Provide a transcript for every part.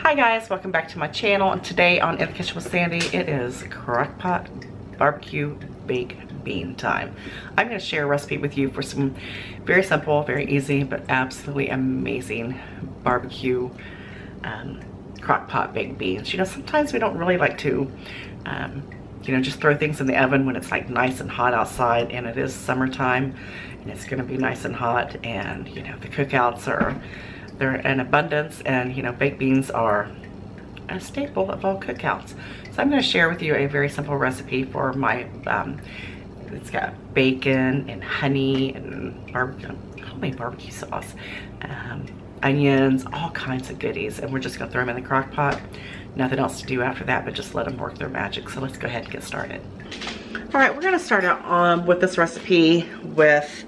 Hi guys, welcome back to my channel, and today on In the Kitchen with Sandy, it is crock pot barbecue baked bean time. I'm going to share a recipe with you for some very simple, very easy, but absolutely amazing barbecue crock pot baked beans. You know, sometimes we don't really like to, just throw things in the oven when it's like nice and hot outside, and it is summertime, and it's going to be nice and hot, and you know, the cookouts they're in abundance, and you know, baked beans are a staple of all cookouts. So I'm going to share with you a very simple recipe for my, it's got bacon and honey and homemade barbecue sauce, onions, all kinds of goodies, and we're just going to throw them in the crock pot. Nothing else to do after that but just let them work their magic. So let's go ahead and get started. All right, we're going to start out with this recipe with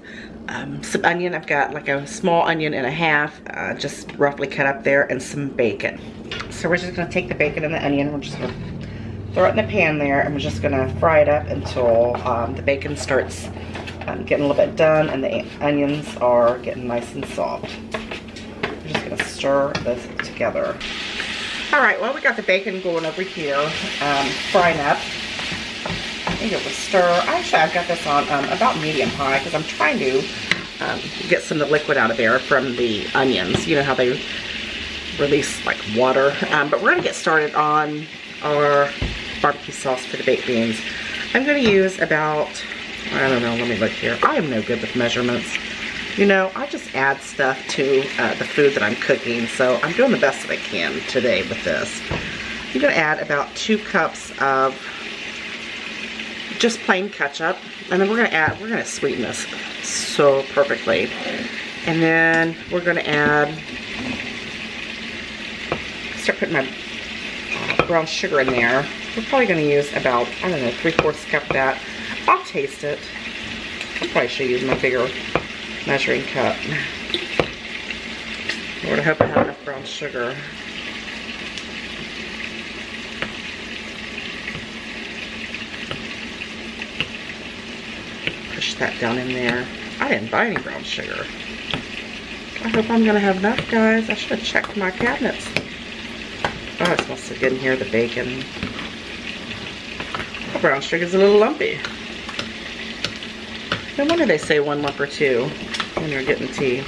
some onion. I've got like a small onion and a half, just roughly cut up there, and some bacon. So we're just going to take the bacon and the onion, we're just going to throw it in the pan there, and we're just going to fry it up until the bacon starts getting a little bit done and the onions are getting nice and soft. We're just going to stir this together. All right, well, we got the bacon going over here, frying up. I give it a stir. Actually, I've got this on about medium high because I'm trying to get some of the liquid out of there from the onions. You know how they release like water. But we're going to get started on our barbecue sauce for the baked beans. I'm going to use about, I don't know, let me look here. I am no good with measurements. You know, I just add stuff to the food that I'm cooking. So I'm doing the best that I can today with this. I'm going to add about 2 cups of just plain ketchup, and then we're gonna sweeten this so perfectly. And then we're gonna start putting my brown sugar in there. We're probably gonna use about, I don't know, 3/4 cup of that. I'll taste it. I probably should use my bigger measuring cup. Lord, I hope I have enough brown sugar. Push that down in there. I didn't buy any brown sugar. I hope I'm gonna have enough, guys. I should have checked my cabinets. Oh, it smells so good in here, the bacon. The brown sugar's a little lumpy. No wonder they say 1 lump or 2 when you're getting tea.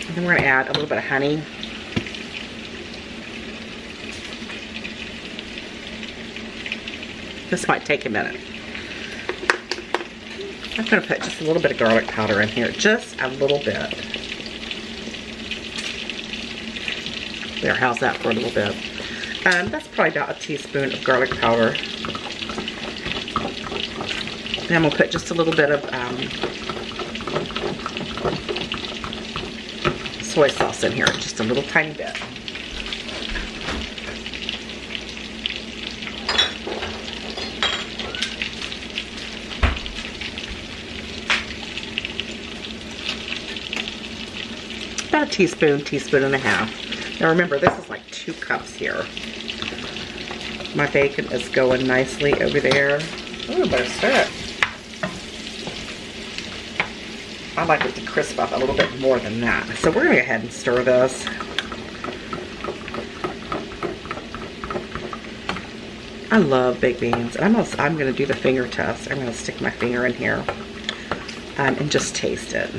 And then we're gonna add a little bit of honey. This might take a minute. I'm going to put just a little bit of garlic powder in here. Just a little bit. There, how's that for a little bit? That's probably about a teaspoon of garlic powder. Then I'm going to put just a little bit of soy sauce in here. Just a little tiny bit. About a teaspoon and a half. Now remember, this is like 2 cups here. My bacon is going nicely over there. Ooh, better stir it. I like it to crisp up a little bit more than that. So we're gonna go ahead and stir this. I love baked beans. I'm gonna do the finger test. I'm gonna stick my finger in here and just taste it.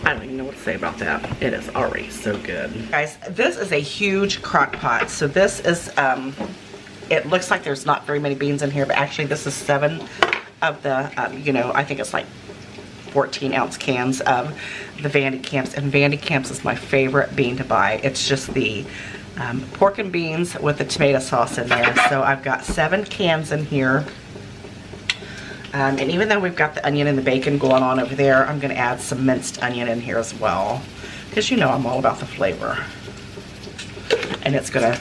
I don't even know what to say about that. It is already so good. Guys, this is a huge crock pot. So this is, it looks like there's not very many beans in here, but actually this is 7 of the, I think it's like 14-ounce cans of the Vandy Camps. And Vandy Camps is my favorite bean to buy. It's just the pork and beans with the tomato sauce in there. So I've got 7 cans in here. And even though we've got the onion and the bacon going on over there, I'm going to add some minced onion in here as well, because you know I'm all about the flavor, and it's gonna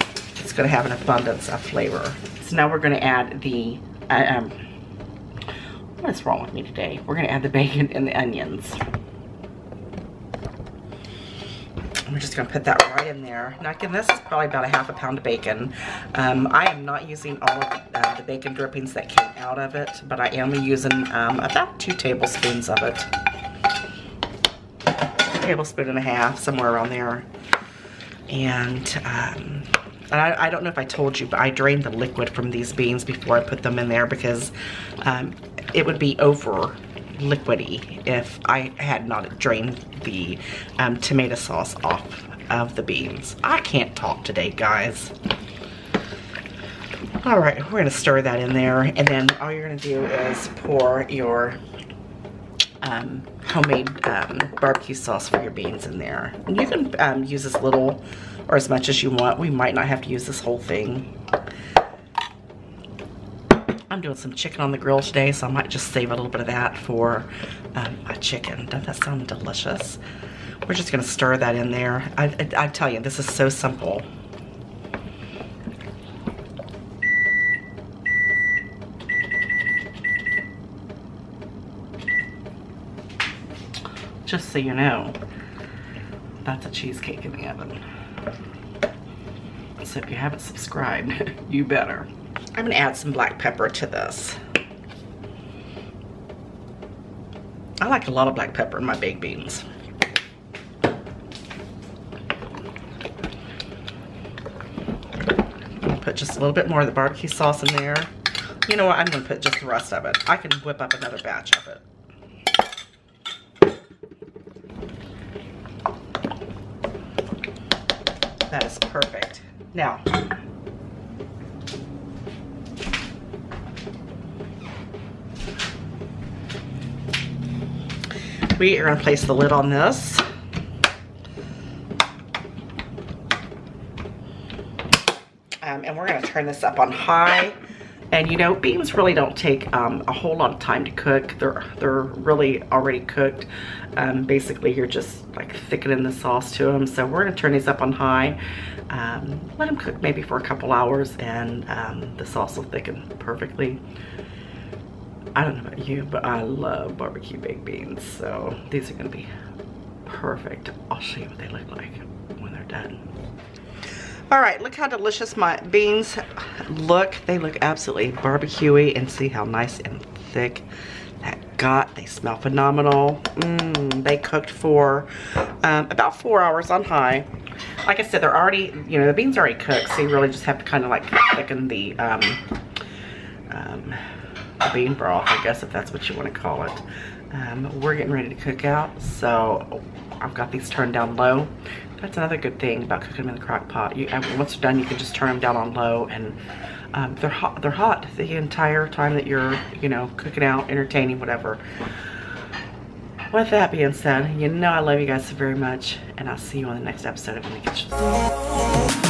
have an abundance of flavor. So now we're going to add the what's wrong with me today? We're going to add the bacon and the onions. we're just gonna put that right in there. Now again, this is probably about a ½ pound of bacon. I am not using all of the bacon drippings that came out of it, but I am using about 2 tablespoons of it. 1.5 tablespoons, somewhere around there. And I don't know if I told you, but I drained the liquid from these beans before I put them in there because it would be over liquidy if I had not drained the tomato sauce off of the beans. I can't talk today, guys. All right, we're gonna stir that in there, and then all you're gonna do is pour your homemade barbecue sauce for your beans in there. And you can use as little or as much as you want. We might not have to use this whole thing. I'm doing some chicken on the grill today, so I might just save a little bit of that for my chicken. Doesn't that sound delicious? We're just gonna stir that in there. I tell you, this is so simple. Just so you know, that's a cheesecake in the oven. So if you haven't subscribed, you better. I'm gonna add some black pepper to this. I like a lot of black pepper in my baked beans. I'll put just a little bit more of the barbecue sauce in there. You know what, I'm gonna put just the rest of it. I can whip up another batch of it. That is perfect. Now, we are going to place the lid on this. And we're going to turn this up on high. And you know, beans really don't take a whole lot of time to cook. They're really already cooked. Basically, you're just like thickening the sauce to them. So we're gonna turn these up on high. Let them cook maybe for a couple hours, and the sauce will thicken perfectly. I don't know about you, but I love barbecue baked beans. So these are gonna be perfect. I'll show you what they look like when they're done. All right, look how delicious my beans look. They look absolutely barbecuey, and see how nice and thick that got. They smell phenomenal. They cooked for about 4 hours on high. Like I said, they're already, you know, the beans are already cooked, so you really just have to kind of like thicken the bean broth, I guess, if that's what you want to call it. We're getting ready to cook out, so I've got these turned down low. That's another good thing about cooking them in the crock pot. Once they're done, you can just turn them down on low, and they're hot. They're hot the entire time that you're, you know, cooking out, entertaining, whatever. With that being said, you know I love you guys so very much, and I'll see you on the next episode of In the Kitchen.